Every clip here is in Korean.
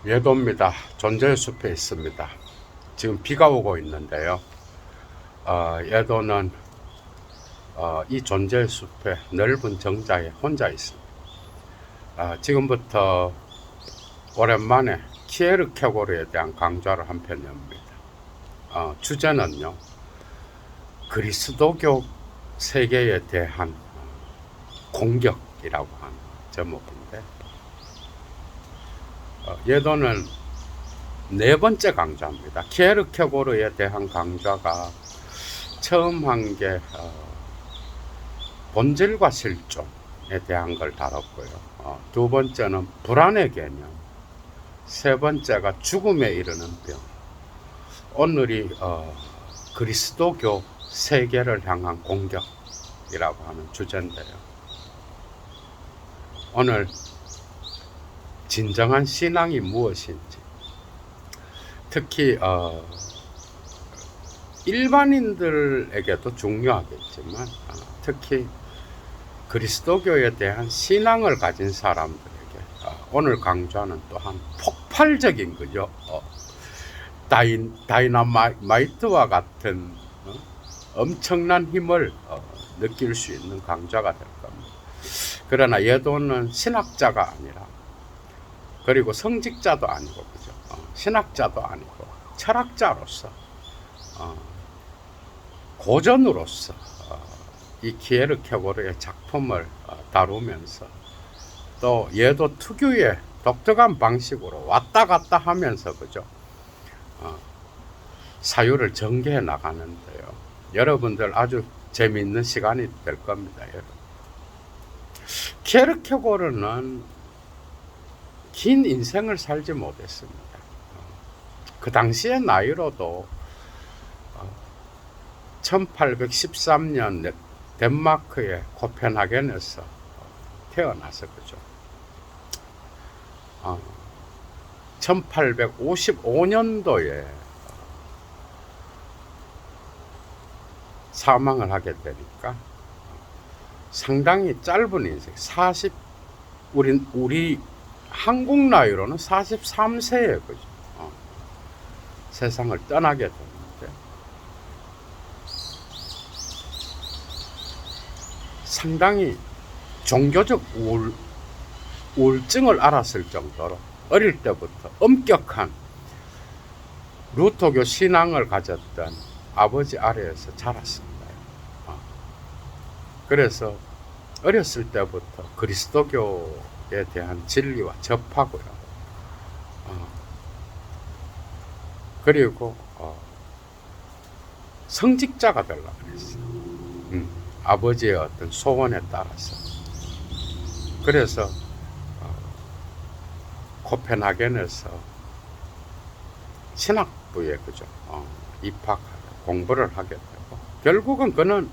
예도입니다. 존재의 숲에 있습니다. 지금 비가 오고 있는데요. 예도는 이 존재의 숲에 넓은 정자에 혼자 있습니다. 지금부터 오랜만에 키에르케고르에 대한 강좌를 한 편 엽니다. 주제는요, 그리스도교 세계에 대한 공격이라고 하는 제목인데, 예도는 네 번째 강좌입니다. 키에르케고르에 대한 강좌가 처음 한 게 본질과 실존에 대한 걸 다뤘고요. 두 번째는 불안의 개념, 세 번째가 죽음에 이르는 병, 오늘이 그리스도교 세계를 향한 공격이라고 하는 주제인데요. 오늘 진정한 신앙이 무엇인지, 특히 일반인들에게도 중요하겠지만 특히 그리스도교에 대한 신앙을 가진 사람들에게 오늘 강좌는 또한 폭발적인 거죠. 다이너마이트와 같은 엄청난 힘을 느낄 수 있는 강좌가 될 겁니다. 그러나 예도는 신학자가 아니라, 그리고 성직자도 아니고, 그죠? 신학자도 아니고 철학자로서, 고전으로서 이 키에르케고르의 작품을 다루면서 또 예도 특유의 독특한 방식으로 왔다 갔다 하면서, 그죠? 사유를 전개해 나가는데요. 여러분들 아주 재미있는 시간이 될 겁니다. 여러분. 키에르케고르는 긴 인생을 살지 못했습니다. 그 당시의 나이로도 1813년 덴마크의 코펜하겐에서 태어나서, 그죠? 1855년도에 사망을 하게 되니까 상당히 짧은 인생, 우리 한국 나이로는 43세에, 그죠? 세상을 떠나게 되는데, 상당히 종교적 우울증을 앓았을 정도로 어릴 때부터 엄격한 루터교 신앙을 가졌던 아버지 아래에서 자랐습니다. 그래서 어렸을 때부터 그리스도교에 대한 진리와 접하고요. 그리고 성직자가 되려고 그랬어요. 아버지의 어떤 소원에 따라서. 그래서 코펜하겐에서 신학부에, 그죠? 입학하고 공부를 하게 되고, 결국은 그는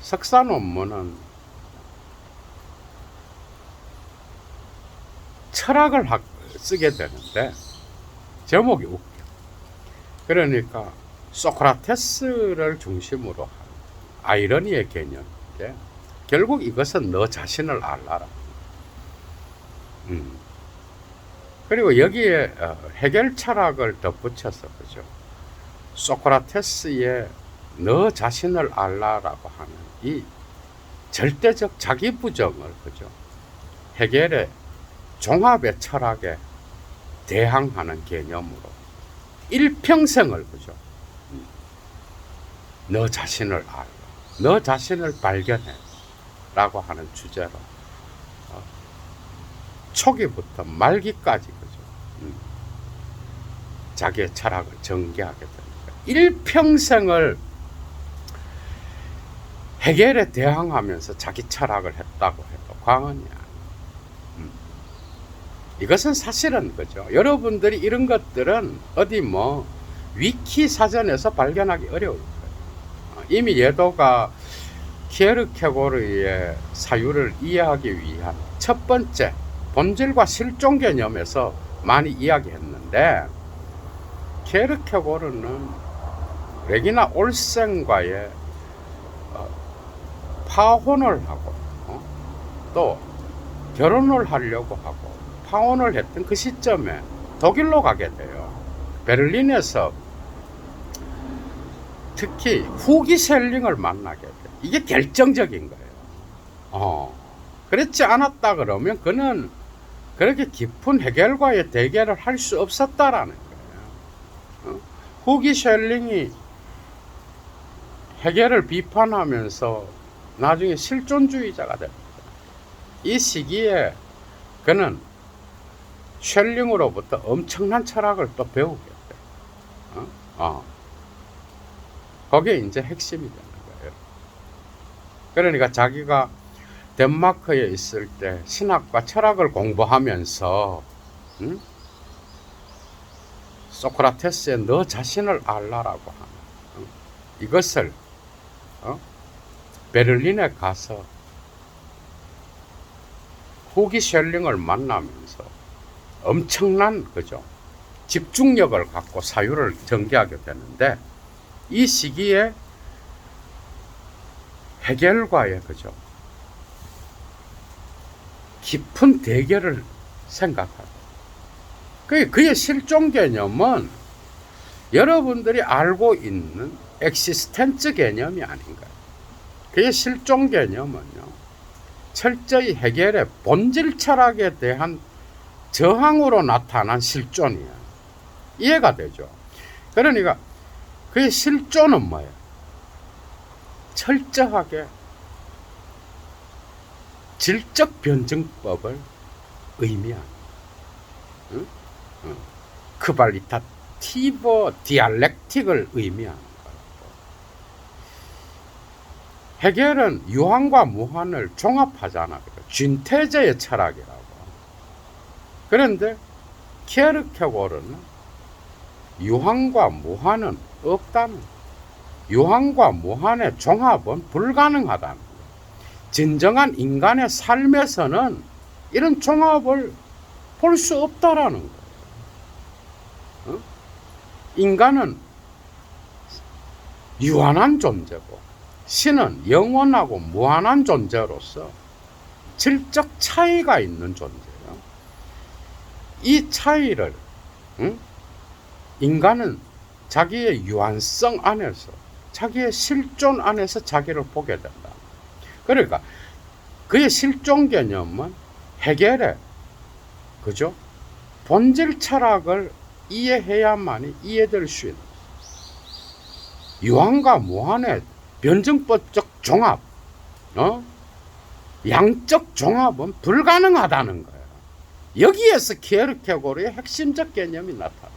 석사 논문은 철학을 쓰게 되는데 제목이 웃겨. 그러니까 소크라테스를 중심으로 한 아이러니의 개념인데, 결국 이것은 너 자신을 알라라. 그리고 여기에 해결 철학을 덧붙여서, 그죠? 소크라테스의 너 자신을 알라라고 하는 이 절대적 자기 부정을, 그죠? 해결의 종합의 철학에 대항하는 개념으로 일평생을, 그죠? 너 자신을 알라, 너 자신을 발견해 라고 하는 주제로 초기부터 말기까지, 그죠? 자기의 철학을 전개하게 됩니다. 일평생을 해결에 대항하면서 자기 철학을 했다고 해도 과언이 아니에요. 이것은 사실은, 그죠? 여러분들이 이런 것들은 어디 위키 사전에서 발견하기 어려울 거예요. 이미 예도가 키에르케고르의 사유를 이해하기 위한 첫 번째 본질과 실존 개념에서 많이 이야기했는데, 키에르케고르는 레기나 올센과의 파혼을 하고 또 결혼을 하려고 하고 파혼을 했던 그 시점에 독일로 가게 돼요. 베를린에서 특히 후기 셀링을 만나게 돼요. 이게 결정적인 거예요. 그렇지 않았다 그러면 그는 그렇게 깊은 해겔과의 대결을 할 수 없었다라는 거예요. 후기 셀링이 해겔을 비판하면서 나중에 실존주의자가 됩니다. 이 시기에 그는 쉘링으로부터 엄청난 철학을 또 배우게 돼요. 그게 이제 핵심이 되는 거예요. 그러니까 자기가 덴마크에 있을 때 신학과 철학을 공부하면서 소크라테스의 너 자신을 알라라고 하는 이것을 베를린에 가서 후기 쉘링을 만나면서 엄청난 그죠 집중력을 갖고 사유를 전개하게 되는데, 이 시기에 해겔과의 그죠 깊은 대결을 생각하고, 그의 실존 개념은 여러분들이 알고 있는 엑시스텐츠 개념이 아닌가요? 그의 실존 개념은요, 철저히 해겔의 본질 철학에 대한 저항으로 나타난 실존이에요. 이해가 되죠? 그러니까 그의 실존은 뭐예요? 철저하게 질적 변증법을 의미하는 크발리타티브 디알렉틱을 의미하는 거고, 해겔은 유한과 무한을 종합하잖아요. 쥔테제의 철학이라고. 그런데 키에르케고르는 유한과 무한은 없다는, 유한과 무한의 종합은 불가능하다는 거예요. 진정한 인간의 삶에서는 이런 종합을 볼 수 없다라는 거예요. 인간은 유한한 존재고 신은 영원하고 무한한 존재로서 질적 차이가 있는 존재예요. 이 차이를 인간은 자기의 유한성 안에서, 자기의 실존 안에서 자기를 보게 된다. 그러니까 그의 실존 개념은 해겔의 그죠 본질 철학을 이해해야만이 이해될 수 있는 유한과 무한의 변증법적 종합, 양적 종합은 불가능하다는 거예요. 여기에서 키에르케고르의 핵심적 개념이 나타나.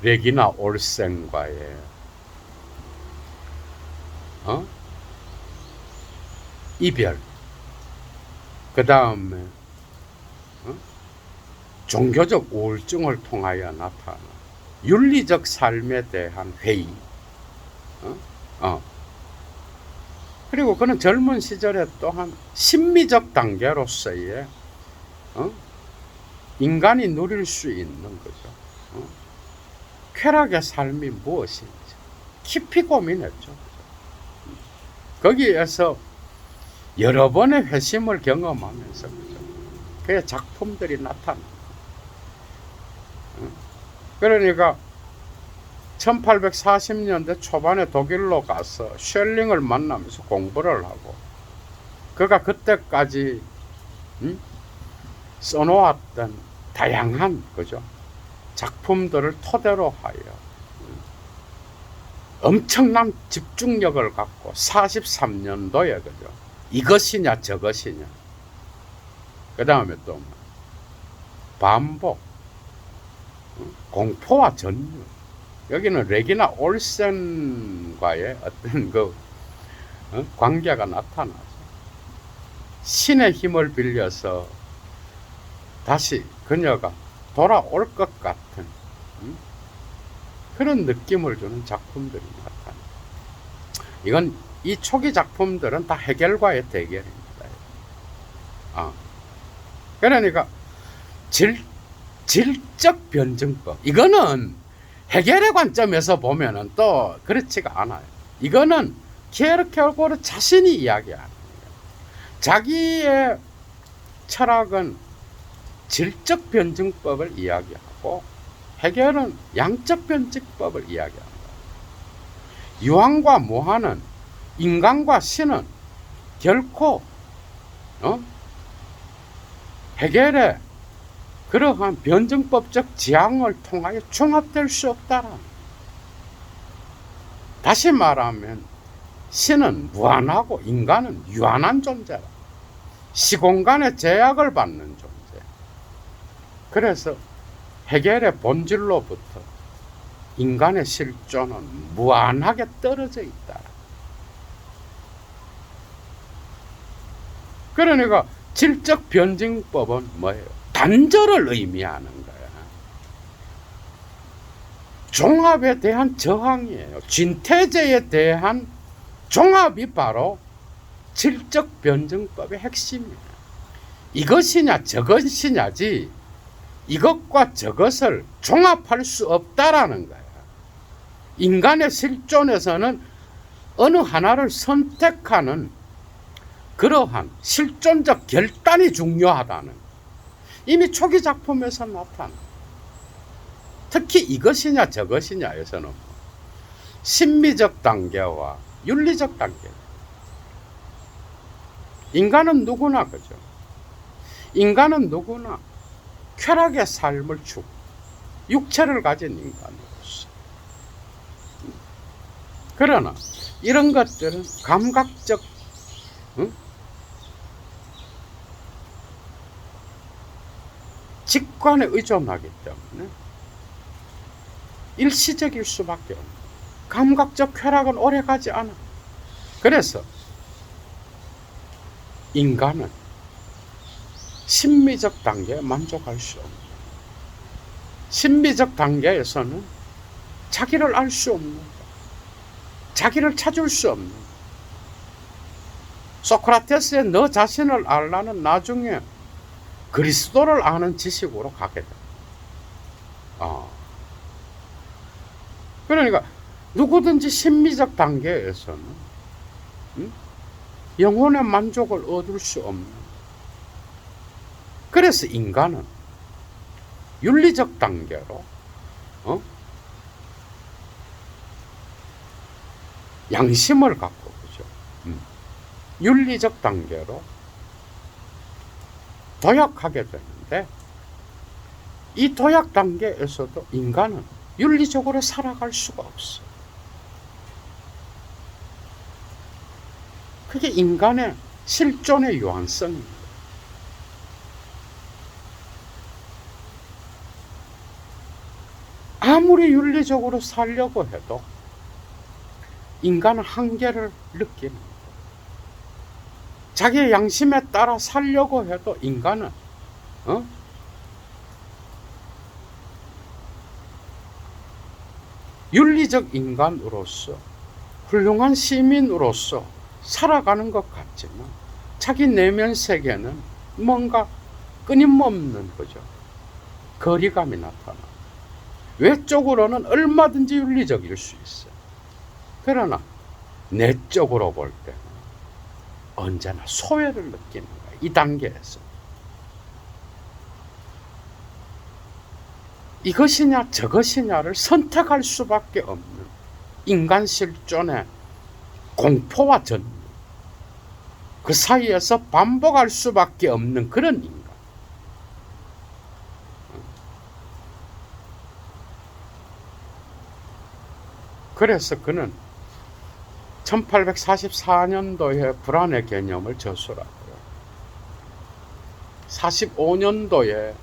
레기나 올센과의 이별, 그 다음에 종교적 우울증을 통하여 나타나는 윤리적 삶에 대한 회의, 그리고 그는 젊은 시절에 또한 심미적 단계로서의 인간이 누릴 수 있는 거죠. 쾌락의 삶이 무엇인지 깊이 고민했죠. 거기에서 여러 번의 회심을 경험하면서 그죠? 그의 작품들이 나타납니다. 그러니까 1840년대 초반에 독일로 가서 쉘링을 만나면서 공부를 하고, 그가 그때까지 써놓았던 다양한 그죠 작품들을 토대로 하여 엄청난 집중력을 갖고 43년도에 그죠 이것이냐 저것이냐, 그 다음에 또 반복, 공포와 전율, 여기는 레기나 올센과의 어떤 그 관계가 나타나죠. 신의 힘을 빌려서 다시 그녀가 돌아올 것 같은 그런 느낌을 주는 작품들이 나타나요. 이건 이 초기 작품들은 다 해겔과의 대결입니다. 그러니까 질적 변증법, 이거는 해겔의 관점에서 보면은 또 그렇지가 않아요. 이거는 키에르케고르 자신이 이야기하는 거예요. 자기의 철학은 질적 변증법을 이야기하고 해결은 양적 변증법을 이야기합니다. 유한과 무한은, 인간과 신은 결코 해결의 그러한 변증법적 지향을 통하여 종합될 수 없다라는. 다시 말하면 신은 무한하고 인간은 유한한 존재라. 시공간의 제약을 받는 존재. 그래서 해결의 본질로부터 인간의 실존은 무한하게 떨어져 있다. 그러니까 질적 변증법은 뭐예요? 단절을 의미하는 거야. 종합에 대한 저항이에요. 진퇴제에 대한 종합이 바로 질적 변증법의 핵심이에요. 이것이냐 저것이냐지 이것과 저것을 종합할 수 없다라는 거야. 인간의 실존에서는 어느 하나를 선택하는 그러한 실존적 결단이 중요하다는, 이미 초기 작품에서 나타나. 특히 이것이냐 저것이냐에서는 심미적 단계와 윤리적 단계. 인간은 누구나 그죠. 인간은 누구나 쾌락의 삶을 추구, 육체를 가진 인간으로서. 그러나 이런 것들은 감각적 직관에 의존하기 때문에 일시적일 수밖에 없는, 감각적 쾌락은 오래가지 않아. 그래서 인간은 심미적 단계에 만족할 수 없는, 심미적 단계에서는 자기를 알 수 없는, 자기를 찾을 수 없는. 소크라테스의 너 자신을 알라는 나중에 그리스도를 아는 지식으로 가게 돼. 그러니까 누구든지 심미적 단계에서는 영혼의 만족을 얻을 수 없는. 그래서 인간은 윤리적 단계로 양심을 갖고, 그죠? 윤리적 단계로 도약하게 되는데, 이 도약 단계에서도 인간은 윤리적으로 살아갈 수가 없어. 그게 인간의 실존의 유한성입니다. 아무리 윤리적으로 살려고 해도 인간은 한계를 느끼는 거예요. 자기의 양심에 따라 살려고 해도 인간은 윤리적 인간으로서, 훌륭한 시민으로서 살아가는 것 같지만 자기 내면 세계는 뭔가 끊임없는 거죠. 거리감이 나타나. 외적으로는 얼마든지 윤리적일 수 있어요. 그러나 내적으로 볼 때는 언제나 소외를 느끼는 거예요. 이 단계에서. 이것이냐 저것이냐를 선택할 수밖에 없는 인간 실존의 공포와 전율, 그 사이에서 반복할 수밖에 없는 그런 인간. 그래서 그는 1844년도에 불안의 개념을 저술하고요. 45년도에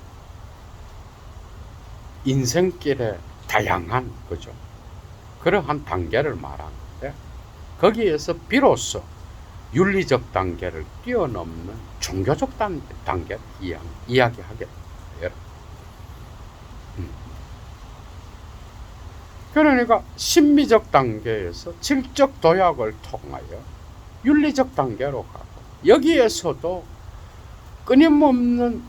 인생길의 다양한, 그죠, 그러한 단계를 말하는데, 거기에서 비로소 윤리적 단계를 뛰어넘는 종교적 단계를 이야기하게 돼요. 그러니까 심미적 단계에서 질적 도약을 통하여 윤리적 단계로 가고, 여기에서도 끊임없는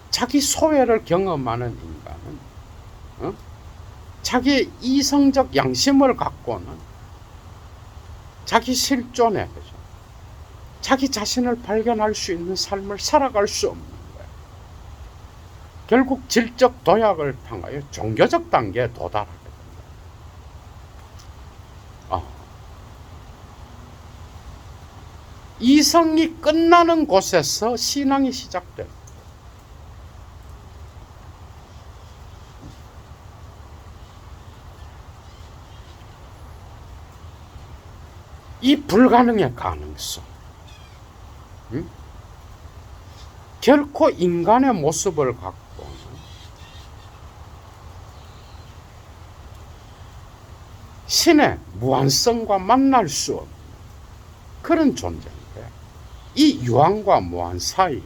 자기 소외를 경험하는 인간은 자기의 이성적 양심을 갖고는 자기 실존에, 그죠, 자기 자신을 발견할 수 있는 삶을 살아갈 수 없는 결국 질적 도약을 통하여 종교적 단계에 도달하게 된다. 이성이 끝나는 곳에서 신앙이 시작돼요. 이 불가능의 가능성, 결코 인간의 모습을 갖고 신의 무한성과 만날 수 없는 그런 존재인데, 이 유한과 무한 사이에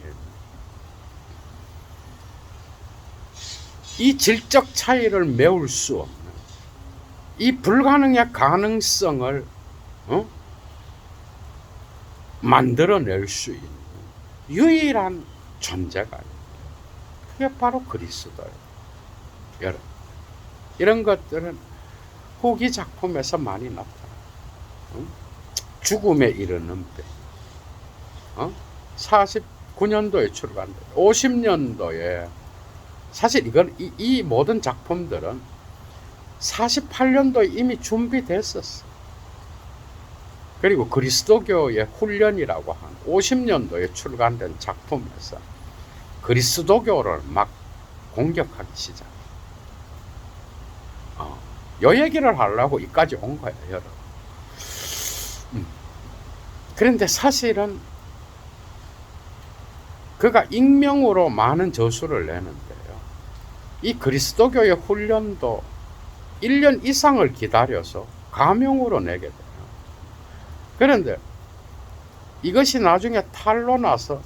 이 질적 차이를 메울 수 없는 이 불가능의 가능성을 만들어낼 수 있는 유일한 존재가 있다. 그게 바로 그리스도예요. 여러분, 이런 것들은 후기 작품에서 많이 나타나요. 죽음에 이르는 배, 49년도에 출간돼 50년도에, 사실 이건 이 모든 작품들은 48년도에 이미 준비됐었어. 그리고 그리스도교의 훈련이라고 한 50년도에 출간된 작품에서 그리스도교를 막 공격하기 시작. 요 얘기를 하려고 여기까지 온 거예요, 여러분. 그런데 사실은 그가 익명으로 많은 저수를 내는데요, 이 그리스도교의 훈련도 1년 이상을 기다려서 가명으로 내게 돼요. 그런데 이것이 나중에 탄로 나서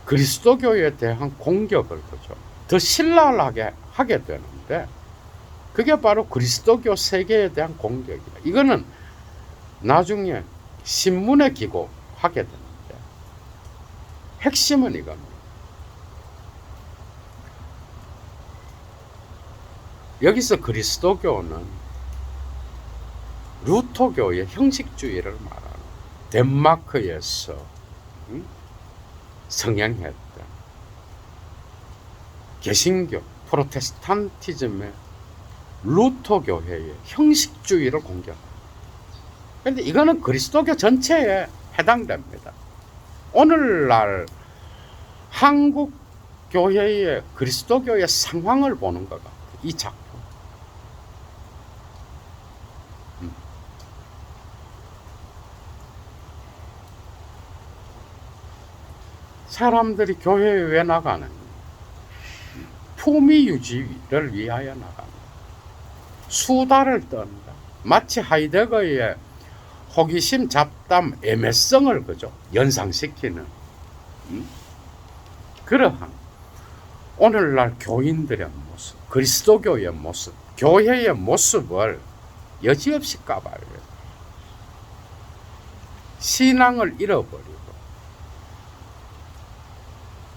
그리스도교에 대한 공격을 더 신랄하게 하게 되는데, 그게 바로 그리스도교 세계에 대한 공격이야. 이거는 나중에 신문에 기고하게 되는데, 핵심은 이겁니다. 여기서 그리스도교는 루터교의 형식주의를 말하는 덴마크에서 성행했던 개신교 프로테스탄티즘의 루터교회의 형식주의를 공격합니다. 그런데 이거는 그리스도교 전체에 해당됩니다. 오늘날 한국 교회의 그리스도교의 상황을 보는 것 같아요, 이 작품. 사람들이 교회에 왜 나가느냐? 품위 유지를 위하여 나간다. 수다를 떤다. 마치 하이데거의 호기심, 잡담, 애매성을 연상시키는 그러한 오늘날 교인들의 모습, 그리스도교의 모습, 교회의 모습을 여지없이 까발려요. 신앙을 잃어버리고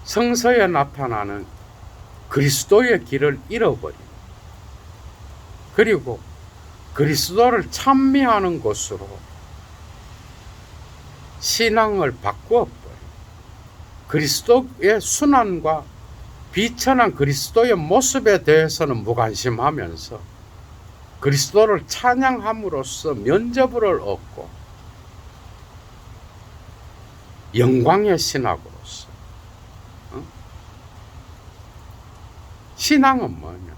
성서에 나타나는 그리스도의 길을 잃어버리고, 그리고 그리스도를 찬미하는 것으로 신앙을 바꾸어버리고, 그리스도의 순환과 비천한 그리스도의 모습에 대해서는 무관심하면서 그리스도를 찬양함으로써 면죄부를 얻고 영광의 신학으로서, 신앙은 뭐냐?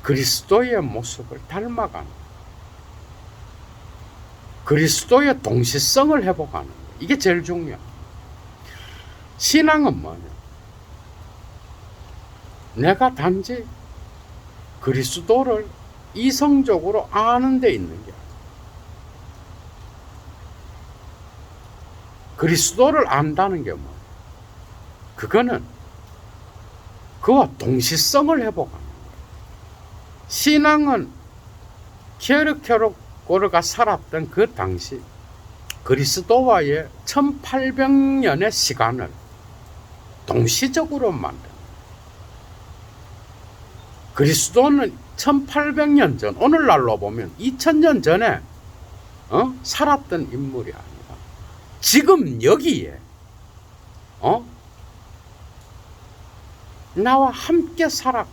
그리스도의 모습을 닮아가는, 그리스도의 동시성을 회복하는 거예요. 이게 제일 중요합니다. 신앙은 뭐냐? 내가 단지 그리스도를 이성적으로 아는 데 있는 게 아니야. 그리스도를 안다는 게 뭐야? 그거는 그와 동시성을 회복하는 거예요. 신앙은 키에르케고르가 살았던 그 당시 그리스도와의 1800년의 시간을 동시적으로 만든, 그리스도는 1800년 전, 오늘날로 보면 2000년 전에 살았던 인물이 아니라 지금 여기에 나와 함께 살아.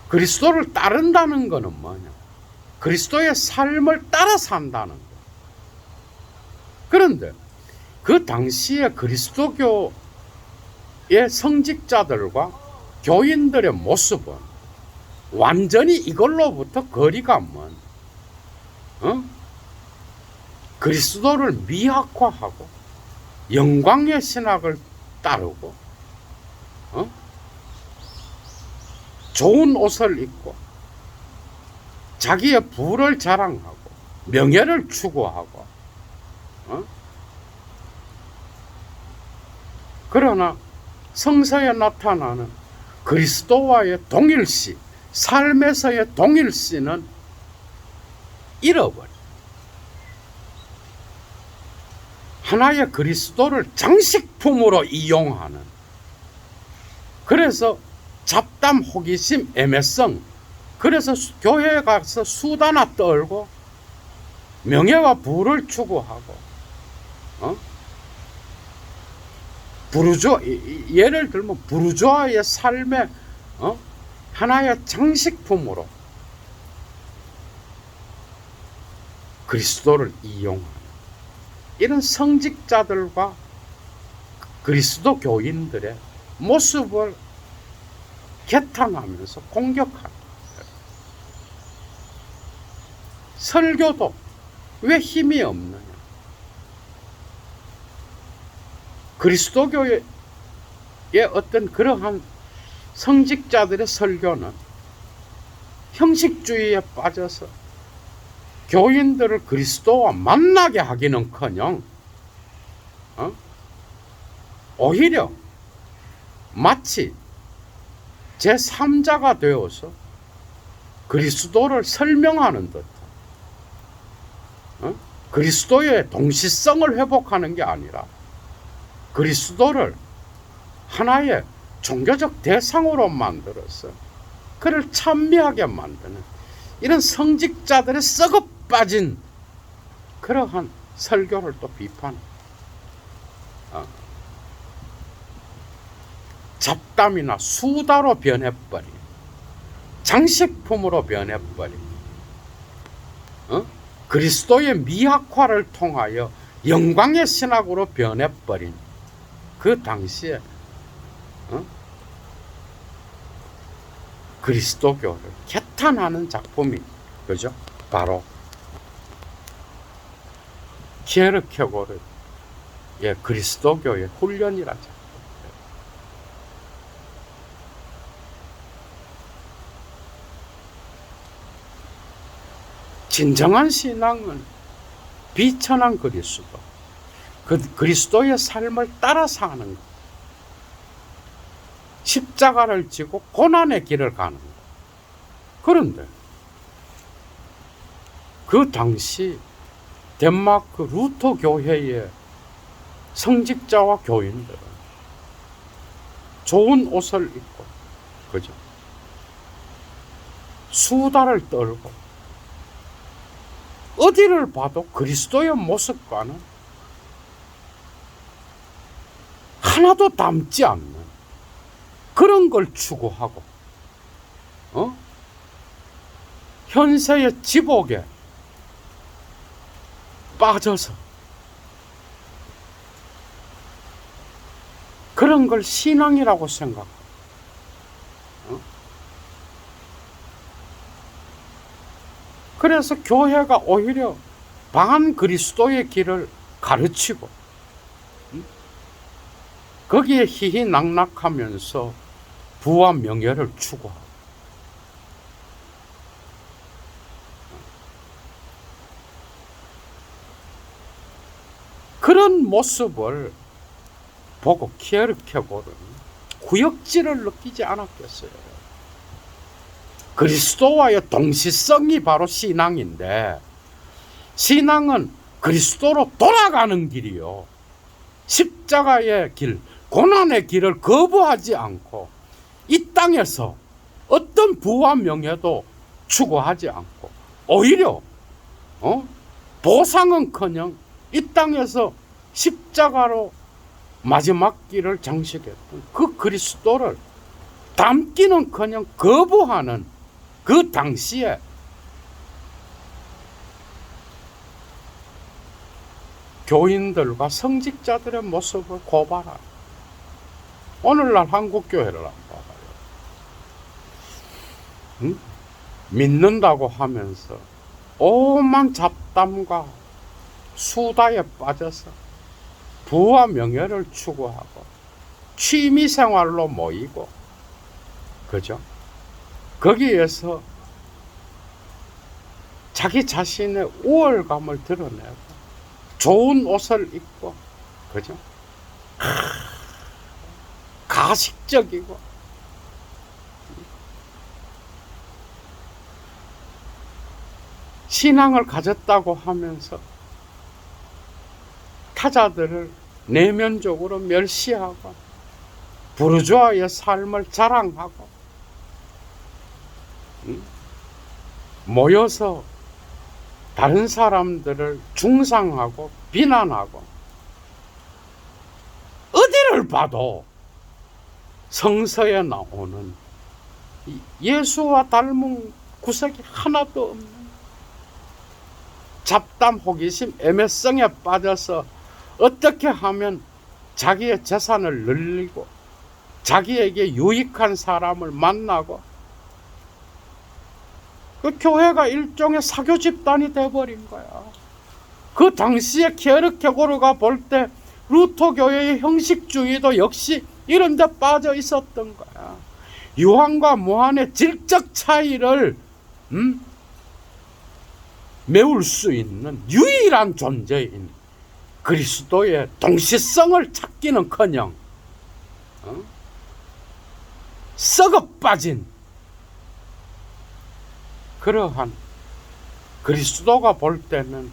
그리스도를 따른다는 것은 뭐냐? 그리스도의 삶을 따라 산다는 것. 그런데 그 당시에 그리스도교의 성직자들과 교인들의 모습은 완전히 이걸로부터 거리가 먼, 그리스도를 미학화하고 영광의 신학을 따르고, 좋은 옷을 입고 자기의 부를 자랑하고 명예를 추구하고, 그러나 성서에 나타나는 그리스도와의 동일시, 삶에서의 동일시는 잃어버려. 하나의 그리스도를 장식품으로 이용하는, 그래서 잡담, 호기심, 애매성, 그래서 교회에 가서 수다나 떨고 명예와 부를 추구하고, 예를 들면 부르주아의 삶의 하나의 장식품으로 그리스도를 이용하는 이런 성직자들과 그리스도 교인들의 모습을 개탄하면서 공격하는 거예요. 설교도 왜 힘이 없느냐? 그리스도교의 어떤 그러한 성직자들의 설교는 형식주의에 빠져서 교인들을 그리스도와 만나게 하기는커녕 오히려 마치 제3자가 되어서 그리스도를 설명하는 듯, 그리스도의 동시성을 회복하는 게 아니라 그리스도를 하나의 종교적 대상으로 만들어서 그를 찬미하게 만드는 이런 성직자들의 썩어 빠진 그러한 설교를 또 비판해. 잡담이나 수다로 변해버린, 장식품으로 변해버린, 그리스도의 미학화를 통하여 영광의 신학으로 변해버린 그 당시에 그리스도교를 개탄하는 작품이, 그죠? 바로 키에르케고르의 그리스도교의 훈련이라죠. 진정한 신앙은 비천한 그리스도, 그리스도의 삶을 따라 사는 것, 십자가를 지고 고난의 길을 가는 것. 그런데 그 당시 덴마크 루터 교회의 성직자와 교인들은 좋은 옷을 입고, 그죠? 수다를 떨고 어디를 봐도 그리스도의 모습과는 하나도 닮지 않는 그런 걸 추구하고, 현세의 지복에 빠져서 그런 걸 신앙이라고 생각하고, 그래서 교회가 오히려 반 그리스도의 길을 가르치고 거기에 희희낙낙하면서 부와 명예를 추구하고, 그런 모습을 보고 키에르케고르는 구역질을 느끼지 않았겠어요. 그리스도와의 동시성이 바로 신앙인데, 신앙은 그리스도로 돌아가는 길이요, 십자가의 길, 고난의 길을 거부하지 않고 이 땅에서 어떤 부와 명예도 추구하지 않고 오히려 보상은커녕 이 땅에서 십자가로 마지막 길을 장식했던 그 그리스도를 닮기는커녕 거부하는 그 당시에 교인들과 성직자들의 모습을 고발하는, 오늘날 한국 교회를 한번 봐봐요. 응? 믿는다고 하면서 오만 잡담과 수다에 빠져서 부와 명예를 추구하고 취미생활로 모이고, 그죠? 거기에서 자기 자신의 우월감을 드러내고 좋은 옷을 입고, 그죠? 가식적이고, 신앙을 가졌다고 하면서 타자들을 내면적으로 멸시하고 부르주아의 삶을 자랑하고, 모여서 다른 사람들을 중상하고 비난하고, 어디를 봐도 성서에 나오는 예수와 닮은 구석이 하나도 없는 잡담, 호기심, 애매성에 빠져서 어떻게 하면 자기의 재산을 늘리고 자기에게 유익한 사람을 만나고, 그 교회가 일종의 사교 집단이 돼버린 거야. 그 당시에 케르케고르가 볼 때 루터 교회의 형식주의도 역시 이런 데 빠져 있었던 거야. 유한과 무한의 질적 차이를 메울 수 있는 유일한 존재인 그리스도의 동시성을 찾기는커녕 썩어 빠진 그러한 그리스도가 볼 때는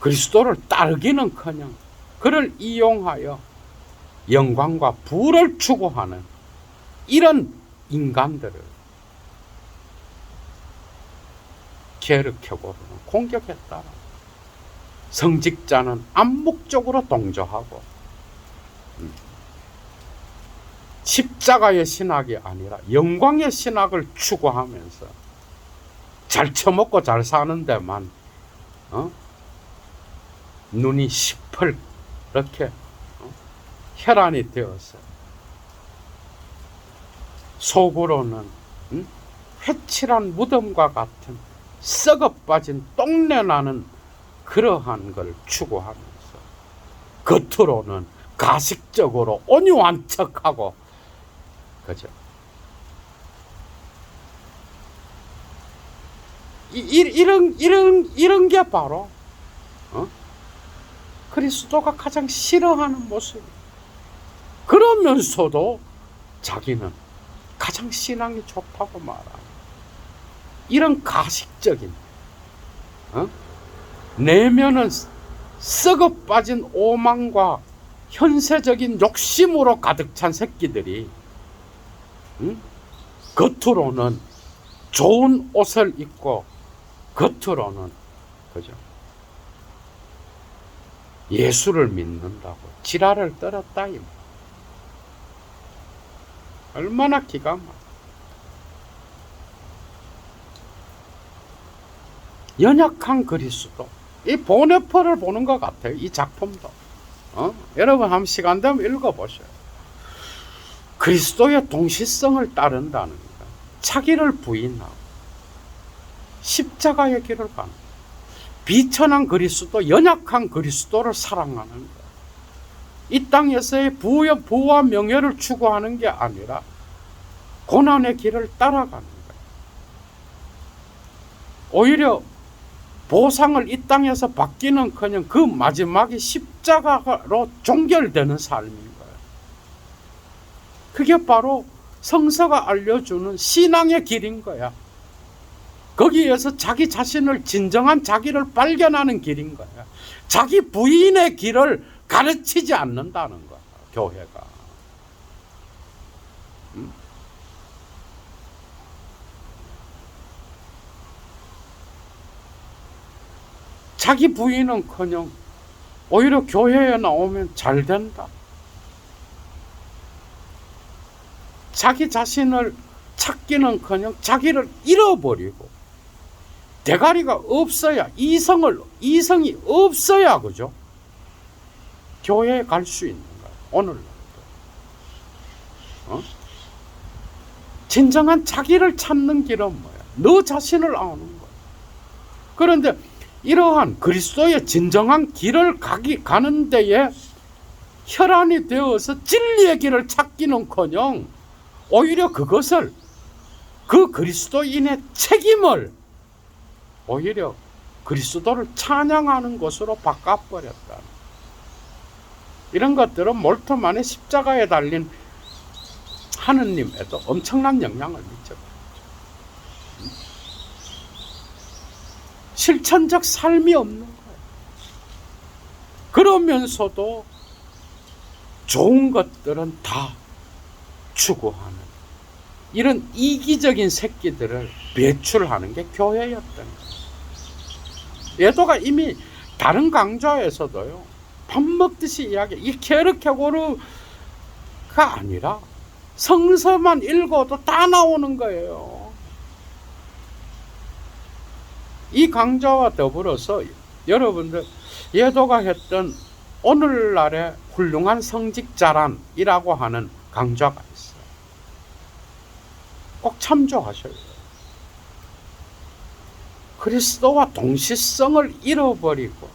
그리스도를 따르기는커녕 그를 이용하여 영광과 부를 추구하는 이런 인간들을 케르케고르는 공격했다. 성직자는 암묵적으로 동조하고 십자가의 신학이 아니라 영광의 신학을 추구하면서 잘 처먹고 잘 사는 데만 눈이 시퍼렇게 혈안이 되어서 속으로는 회칠한 무덤과 같은 썩어 빠진 똥내나는 그러한 걸 추구하면서 겉으로는 가식적으로 온유한 척하고, 그죠? 이런 게 바로 그리스도가 가장 싫어하는 모습이에요. 그러면서도 자기는 가장 신앙이 좋다고 말하는 이런 가식적인, 내면은 썩어 빠진 오만과 현세적인 욕심으로 가득 찬 새끼들이 겉으로는 좋은 옷을 입고 겉으로는, 그죠? 예수를 믿는다고 지랄을 떨었다. 얼마나 기가 막혀. 연약한 그리스도. 이 보네퍼를 보는 것 같아요. 이 작품도. 여러분 한번 시간 되면 읽어보셔요. 그리스도의 동시성을 따른다는 것, 자기를 부인하고 십자가의 길을 가는 것, 비천한 그리스도, 연약한 그리스도를 사랑하는 것, 이 땅에서의 부와 명예를 추구하는 게 아니라 고난의 길을 따라가는 거예요. 오히려 보상을 이 땅에서 받기는커녕 그 마지막이 십자가로 종결되는 삶인 거예요. 그게 바로 성서가 알려주는 신앙의 길인 거야. 거기에서 자기 자신을, 진정한 자기를 발견하는 길인 거야. 자기 부인의 길을 가르치지 않는다는 거야, 교회가. 자기 부인은커녕 오히려 교회에 나오면 잘 된다. 자기 자신을 찾기는커녕 자기를 잃어버리고 대가리가 없어야 이성이 없어야 그죠? 교회에 갈 수 있는 거야. 오늘날도. 진정한 자기를 찾는 길은 뭐야? 너 자신을 아는 거야. 그런데 이러한 그리스도의 진정한 길을 가는 데에 혈안이 되어서 진리의 길을 찾기는커녕 오히려 그것을 그 그리스도인의 책임을 오히려 그리스도를 찬양하는 것으로 바꿔버렸다. 이런 것들은 몰트만의 십자가에 달린 하느님에도 엄청난 영향을 미쳤죠. 실천적 삶이 없는 거예요. 그러면서도 좋은 것들은 다 추구하는 이런 이기적인 새끼들을 배출하는 게 교회였던 거예요. 예도가 이미 다른 강좌에서도요, 밥 먹듯이 이야기, 이 케르케고르가 아니라 성서만 읽어도 다 나오는 거예요. 이 강좌와 더불어서 여러분들 예도가 했던 오늘날의 훌륭한 성직자란이라고 하는 강좌가 있어요. 꼭 참조하셔야 돼요. 그리스도와 동시성을 잃어버리고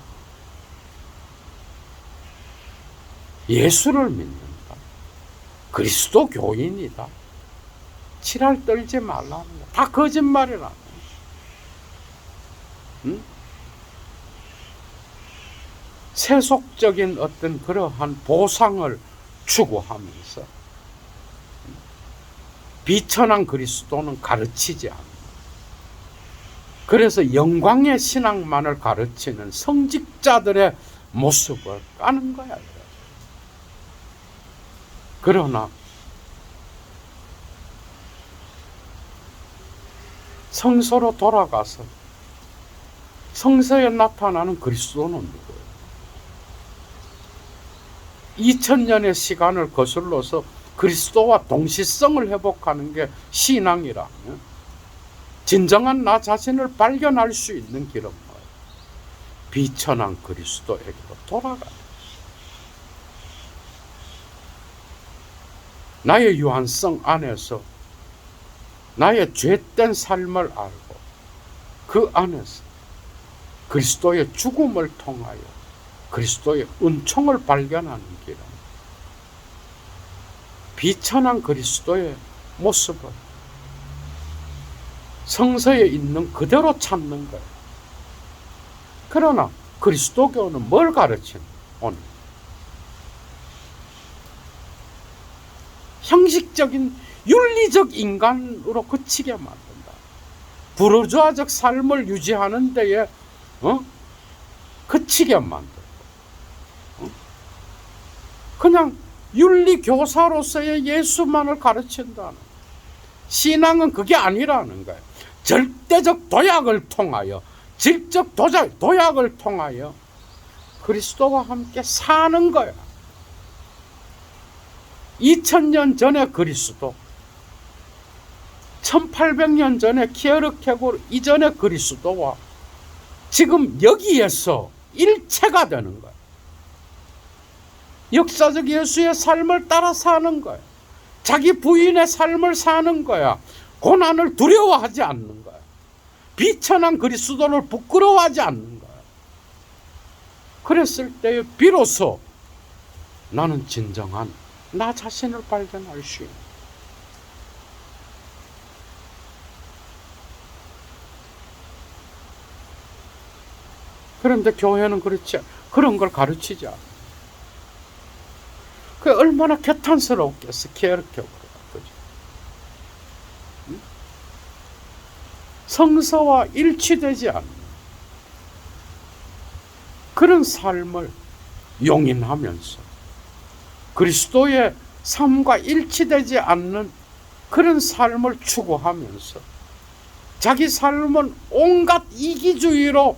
예수를 믿는다. 그리스도 교인이다. 지랄 떨지 말라는 거야. 다 거짓말이라. 응? 세속적인 어떤 그러한 보상을 추구하면서 비천한 그리스도는 가르치지 않는다. 그래서 영광의 신앙만을 가르치는 성직자들의 모습을 까는 거야. 그러나 성서로 돌아가서 성서에 나타나는 그리스도는 누구예요? 2000년의 시간을 거슬러서 그리스도와 동시성을 회복하는 게 신앙이라면 진정한 나 자신을 발견할 수 있는 길은 뭐예요? 비천한 그리스도에게로 돌아가요. 나의 유한성 안에서 나의 죄된 삶을 알고 그 안에서 그리스도의 죽음을 통하여 그리스도의 은총을 발견하는 길은 비천한 그리스도의 모습을 성서에 있는 그대로 찾는 거예요. 그러나 그리스도교는 뭘 가르치는 오늘? 형식적인 윤리적 인간으로 그치게 만든다. 부르주아적 삶을 유지하는 데에 그치게 만들고 그냥 윤리교사로서의 예수만을 가르친다는 신앙은 그게 아니라는 거예요. 절대적 도약을 통하여 질적 도약을 통하여 그리스도와 함께 사는 거야. 2000년 전의 그리스도, 1800년 전의 키에르케고르 이전의 그리스도와 지금 여기에서 일체가 되는 거야. 역사적 예수의 삶을 따라 사는 거야. 자기 부인의 삶을 사는 거야. 고난을 두려워하지 않는 거야. 비천한 그리스도를 부끄러워하지 않는 거야. 그랬을 때 비로소 나는 진정한 나 자신을 발견할 수 있는. 그런데 교회는 그렇지, 그런 걸 가르치지 않아. 그 얼마나 개탄스럽겠어, 케르케고르가. 그죠? 응? 성서와 일치되지 않는 그런 삶을 용인하면서 그리스도의 삶과 일치되지 않는 그런 삶을 추구하면서 자기 삶은 온갖 이기주의로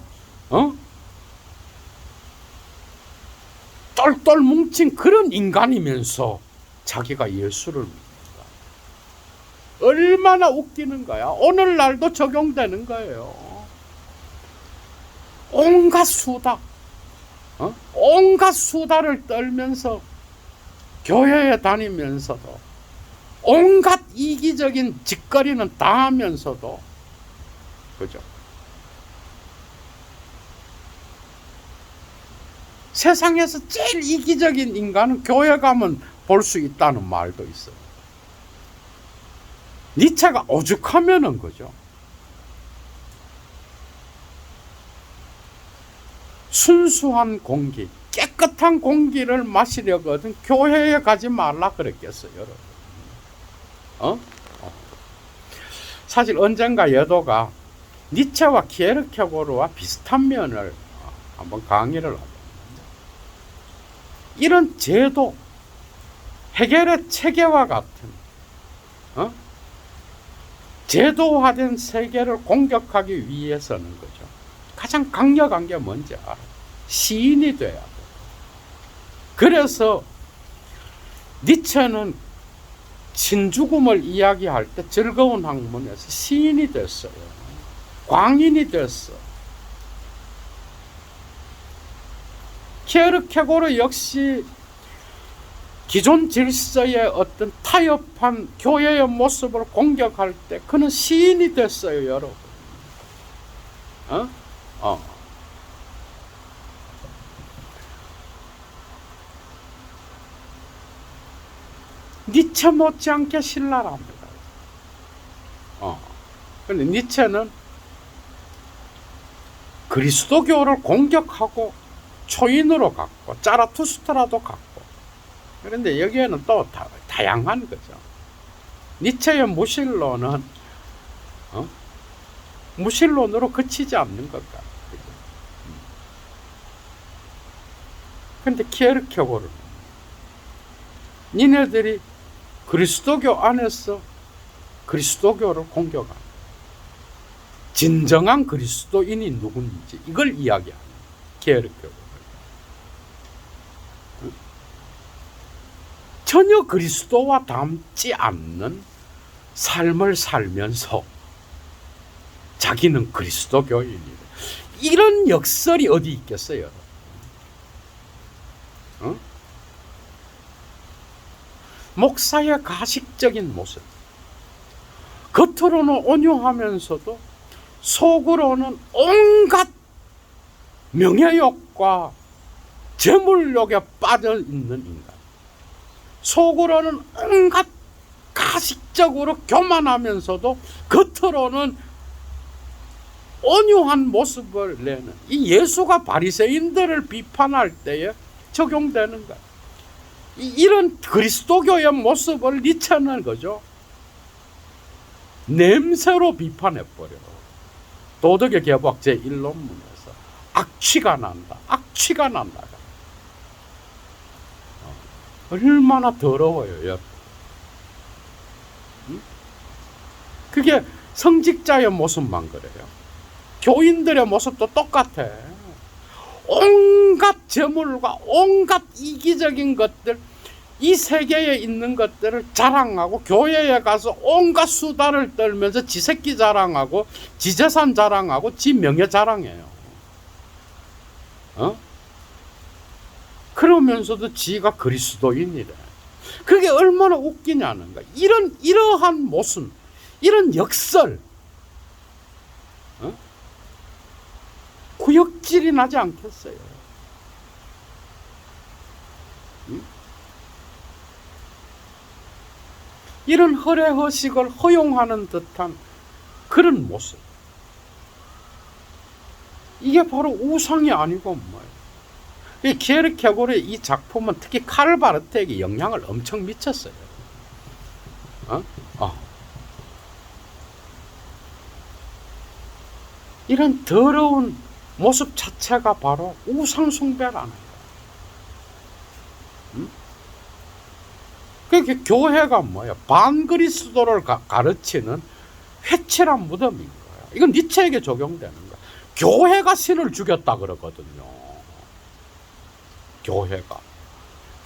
똘똘 뭉친 그런 인간이면서 자기가 예수를 믿는다. 얼마나 웃기는 거야. 오늘날도 적용되는 거예요. 온갖 수다, 온갖 수다를 떨면서 교회에 다니면서도 온갖 이기적인 짓거리는 다 하면서도, 그죠? 세상에서 제일 이기적인 인간은 교회 가면 볼 수 있다는 말도 있어요. 니체가 오죽하면은, 그죠? 순수한 공기, 깨끗한 공기를 마시려거든 교회에 가지 말라 그랬겠어요, 여러분. 사실 언젠가 여도가 니체와 키에르케고르와 비슷한 면을 한번 강의를 하고, 이런 제도, 헤겔의 체계와 같은 제도화된 세계를 공격하기 위해서는, 그죠, 가장 강력한 게 뭔지 알아? 시인이 돼야 돼. 그래서 니체는 신죽음을 이야기할 때 즐거운 학문에서 시인이 됐어요. 광인이 됐어. 키에르케고르 역시 기존 질서의 어떤 타협한 교회의 모습을 공격할 때 그는 시인이 됐어요, 여러분. 니체 못지않게 신랄합니다. 근데 니체는 그리스도교를 공격하고 초인으로 갔고 자라투스트라도 갔고, 그런데 여기에는 또 다양한 거죠. 니체의 무신론은 무신론으로 그치지 않는 것 같아요. 그런데 키에르케고르는 니네들이 그리스도교 안에서 그리스도교를 공격하는 진정한 그리스도인이 누군지 이걸 이야기하는 키에르케고르. 전혀 그리스도와 닮지 않는 삶을 살면서 자기는 그리스도교인이다. 이런 역설이 어디 있겠어요? 목사의 가식적인 모습, 겉으로는 온유하면서도 속으로는 온갖 명예욕과 재물욕에 빠져 있는 인간, 속으로는 온갖 가식적으로 교만하면서도 겉으로는 온유한 모습을 내는 이 예수가 바리새인들을 비판할 때에 적용되는 거야. 이런 그리스도교의 모습을 니체는, 그죠, 냄새로 비판해버려. 도덕의 개박 제1논문에서 악취가 난다, 악취가 난다. 얼마나 더러워요, 여러분. 그게 성직자의 모습만 그래요. 교인들의 모습도 똑같아. 온갖 재물과 온갖 이기적인 것들, 이 세계에 있는 것들을 자랑하고 교회에 가서 온갖 수다를 떨면서 지 새끼 자랑하고 지 재산 자랑하고 지 명예 자랑해요. 그러면서도 지가 그리스도인이래. 그게 얼마나 웃기냐는 거야. 이러한 모순, 이런 역설, 구역질이 나지 않겠어요? 이런 허례허식을 허용하는 듯한 그런 모습, 이게 바로 우상이 아니고 뭐예요? 이 키에르케고르의 이 작품은 특히 카를 바르트에게 영향을 엄청 미쳤어요. 이런 더러운 모습 자체가 바로 우상숭배라는 거예요. 그게 교회가 뭐예요? 반그리스도를 가르치는 회칠한 무덤인 거예요. 이건 니체에게 적용되는 거예요. 교회가 신을 죽였다 그러거든요. 교회가.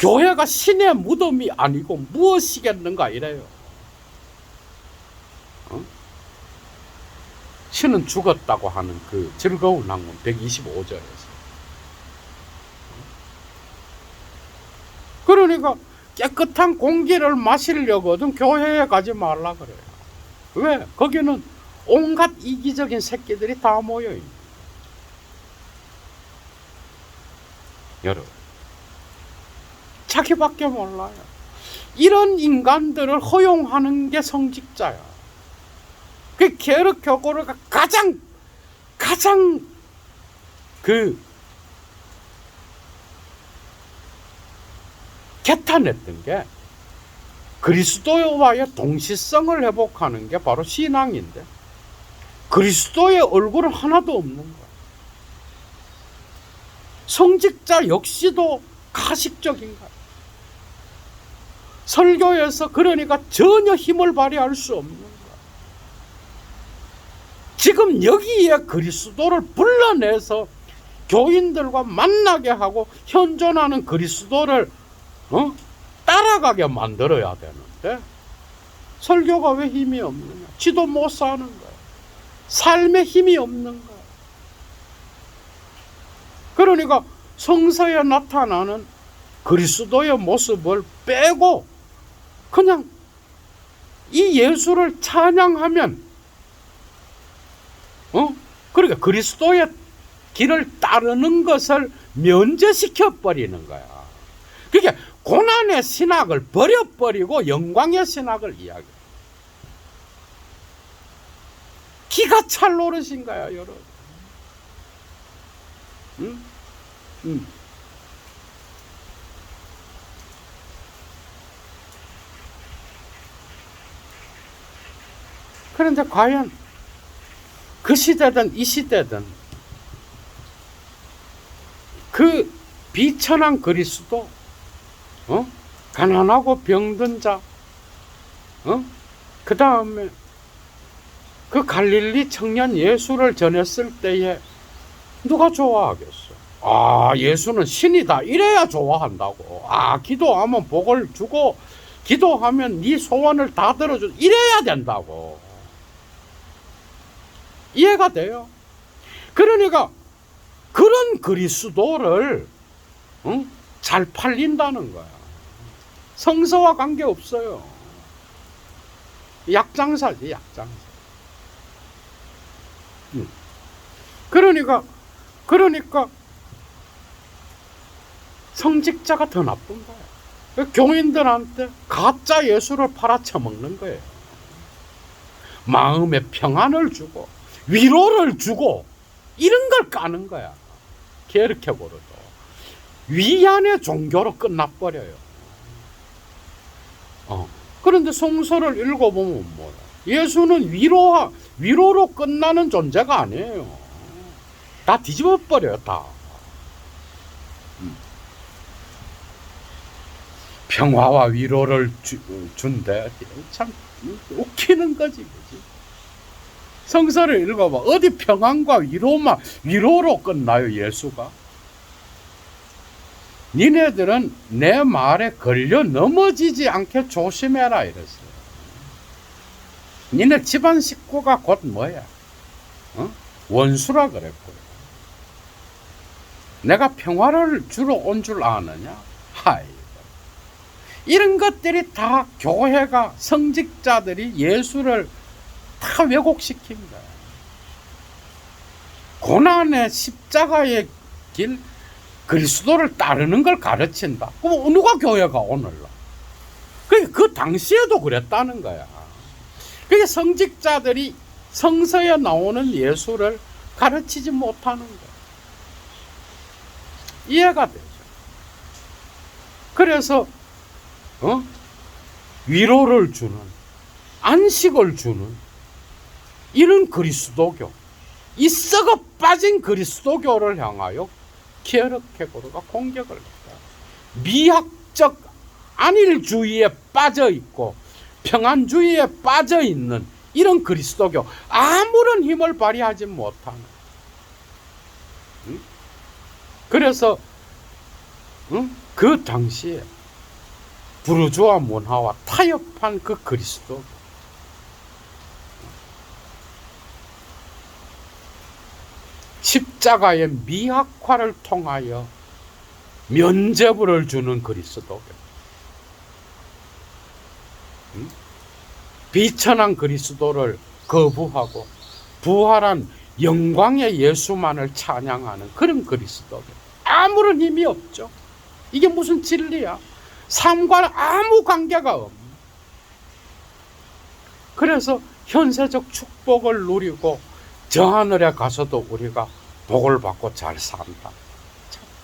교회가 신의 무덤이 아니고 무엇이겠는가 이래요. 신은 죽었다고 하는 그 즐거운 학문 125절에서. 그러니까 깨끗한 공기를 마시려거든 교회에 가지 말라 그래요. 왜? 거기는 온갖 이기적인 새끼들이 다 모여 있는. 여러분, 자기밖에 몰라요. 이런 인간들을 허용하는 게 성직자야. 그 게르 격오르가 가장 개탄했던 게 그리스도와의 동시성을 회복하는 게 바로 신앙인데 그리스도의 얼굴은 하나도 없는 거야. 성직자 역시도 가식적인 거야. 설교에서 그러니까 전혀 힘을 발휘할 수 없는 거야. 지금 여기에 그리스도를 불러내서 교인들과 만나게 하고 현존하는 그리스도를 따라가게 만들어야 되는데 설교가 왜 힘이 없느냐? 지도 못 사는 거야. 삶에 힘이 없는 거야. 그러니까 성서에 나타나는 그리스도의 모습을 빼고 그냥 이 예수를 찬양하면 그러니까 그리스도의 길을 따르는 것을 면제시켜 버리는 거야. 그러니까 고난의 신학을 버려버리고 영광의 신학을 이야기해. 기가 찰 노릇인 거야, 여러분. 그런데 과연 그 시대든 이 시대든 그 비천한 그리스도, 가난하고 병든 자, 그 다음에 그 갈릴리 청년 예수를 전했을 때에 누가 좋아하겠어? 아, 예수는 신이다. 이래야 좋아한다고. 아, 기도하면 복을 주고 기도하면 네 소원을 다 들어줘. 이래야 된다고. 이해가 돼요? 그러니까 그런 그리스도를 잘 팔린다는 거야. 성서와 관계없어요. 약장사지, 약장사. 그러니까 성직자가 더 나쁜 거야. 교인들한테 가짜 예수를 팔아쳐먹는 거예요. 마음에 평안을 주고 위로를 주고 이런 걸 까는 거야. 게르케고르도 위안의 종교로 끝나버려요. 그런데 성서를 읽어보면 뭐야? 예수는 위로로 끝나는 존재가 아니에요. 다 뒤집어버려요, 다. 평화와 위로를 준대. 참 웃기는 거지, 그지? 성서를 읽어봐. 어디 평안과 위로로 끝나요, 예수가? 니네들은 내 말에 걸려 넘어지지 않게 조심해라, 이랬어요. 니네 집안 식구가 곧 뭐야? 원수라 그랬고요. 내가 평화를 주러 온 줄 아느냐? 하이. 이런 것들이 다 교회가, 성직자들이 예수를 다 왜곡시킨 거야. 고난의 십자가의 길, 그리스도를 따르는 걸 가르친다. 그럼 누가 교회가 오늘날? 그 당시에도 그랬다는 거야. 그게 성직자들이 성서에 나오는 예수를 가르치지 못하는 거야. 이해가 되죠? 그래서 위로를 주는, 안식을 주는 이런 그리스도교, 이 썩어 빠진 그리스도교를 향하여 게르케고르가 공격을 했다. 미학적 안일주의에 빠져 있고 평안주의에 빠져 있는 이런 그리스도교, 아무런 힘을 발휘하지 못하는. 그래서 응? 그 당시에 부르주아 문화와 타협한 그 그리스도, 십자가의 미학화를 통하여 면죄부를 주는 그리스도, 응? 비천한 그리스도를 거부하고 부활한 영광의 예수만을 찬양하는 그런 그리스도, 아무런 힘이 없죠. 이게 무슨 진리야? 삶과 아무 관계가 없는. 그래서 현세적 축복을 누리고 저 하늘에 가서도 우리가 복을 받고 잘 산다.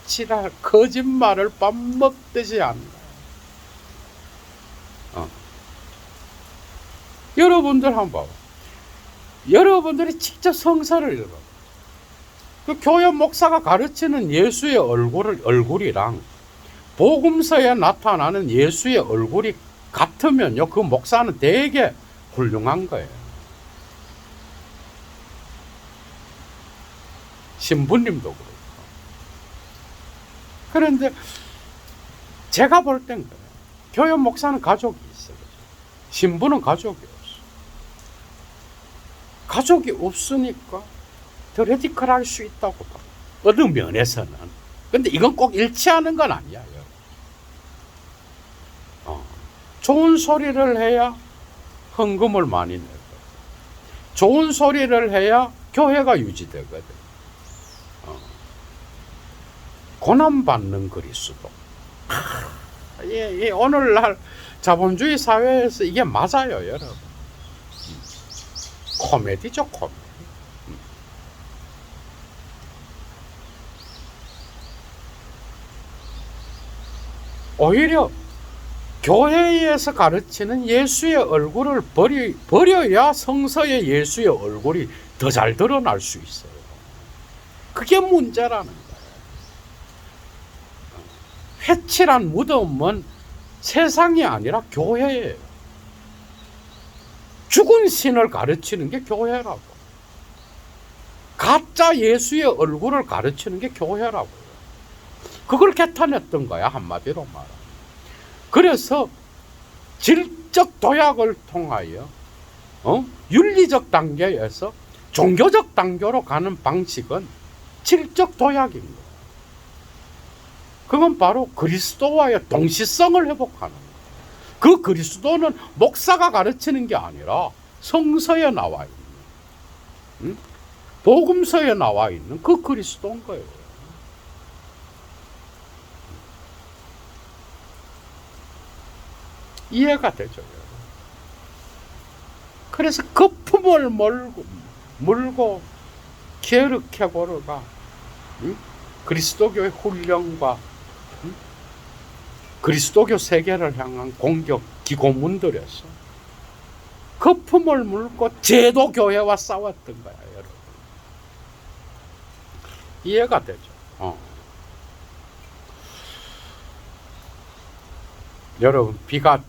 지랄 거짓말을 밥 먹듯이 한다. 여러분들 한번 봐봐. 여러분들이 직접 성서를 읽어. 그 교회 목사가 가르치는 예수의 얼굴이랑 복음서에 나타나는 예수의 얼굴이 같으면요, 그 목사는 되게 훌륭한 거예요. 신부님도 그렇고. 그런데 제가 볼 땐 그래요. 교회 목사는 가족이 있어요. 신부는 가족이 없어. 가족이 없으니까 더 레디컬할 수 있다고 봐. 어느 면에서는. 근데 이건 꼭 일치하는 건 아니야. 좋은 소리를 해야 헌금을 많이 내고, 좋은 소리를 해야 교회가 유지되거든. 고난받는 그리스도. 오늘날 자본주의 사회에서 이게 맞아요, 여러분. 코미디죠, 코미디. 오히려 교회에서 가르치는 예수의 얼굴을 버려야 성서의 예수의 얼굴이 더 잘 드러날 수 있어요. 그게 문제라는 거예요. 회칠한 무덤은 세상이 아니라 교회예요. 죽은 신을 가르치는 게 교회라고. 가짜 예수의 얼굴을 가르치는 게 교회라고요. 그걸 개탄했던 거야, 한마디로 말하면. 그래서 질적 도약을 통하여 윤리적 단계에서 종교적 단계로 가는 방식은 질적 도약인 거예요. 그건 바로 그리스도와의 동시성을 회복하는 거예요. 그 그리스도는 목사가 가르치는 게 아니라 성서에 나와 있는, 복음서에 나와 있는 그 그리스도인 거예요. 이해가 되죠. 그래서 거품을 물고 게르케고르가 그리스도교의 훈련과 그리스도교 세계를 향한 공격 기고문들에서 거품을 물고 제도교회와 싸웠던 거야, 여러분. 이해가 되죠. 여러분, 비가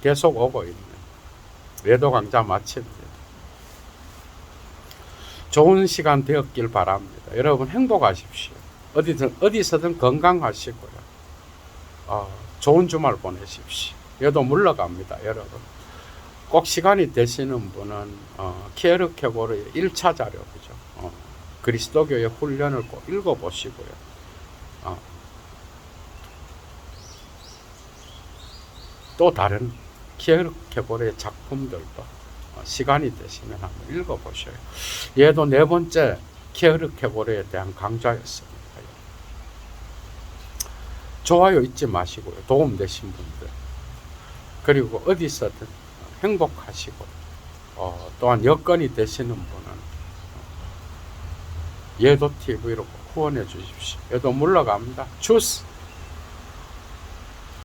계속 오고 있네. 외도 강좌 마칩니다. 좋은 시간 되었길 바랍니다. 여러분 행복하십시오. 어디서든 건강하시고요. 좋은 주말 보내십시오. 얘도 물러갑니다, 여러분. 꼭 시간이 되시는 분은 키에르케고르의 1차 자료죠. 그리스도교의 훈련을 꼭 읽어보시고요. 또 다른 키에르케고르의 작품들도 시간이 되시면 한번 읽어보셔요. 얘도 4번째 키에르케고르에 대한 강좌였습니다. 좋아요 잊지 마시고요. 도움되신 분들. 그리고 어디서든 행복하시고, 또한 여건이 되시는 분은 예도TV로 후원해 주십시오. 얘도 물러갑니다. 주스!